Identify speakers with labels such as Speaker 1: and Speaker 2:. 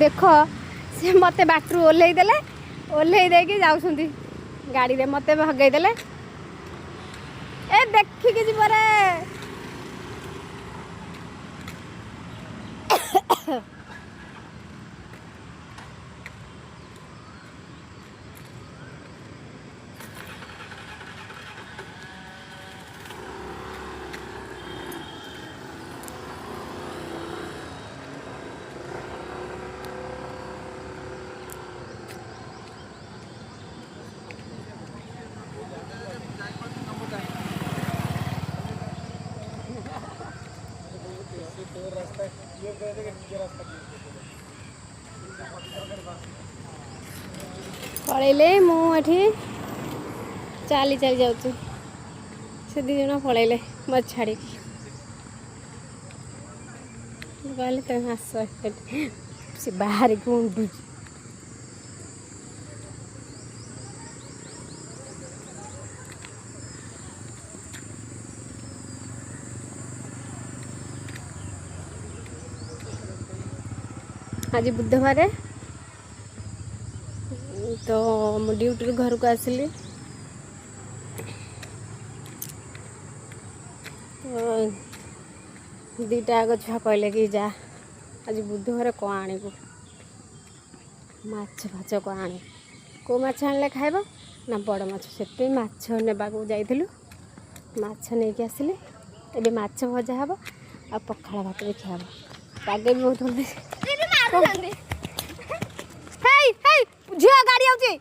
Speaker 1: देख से मत बाटू ओह्लई देले ओह्लई देकी जाउछुंती गाड़ी रे मत भगई देले ए देखिकी जी परे पलैले मुझे चली चली जाऊँ से दी जन पलैले मत छाड़ी कहले तुम आस से बाहर को उंडू आज बुधवार तो मु ड्यूटी घर को आसली तो दीटा आग छुआ कहले कि जा आज बुधवार कौन आणबू माछ फाछ कौन आण को माछ आनले खाइबा ना बड़ माछ से माछ नेबाकू जाइलु माछ नहीं कि आसली एबे माछ भजा हम आ पखाड़ भात भी खिया पागे भी बहुत भल झील गाड़ी आउची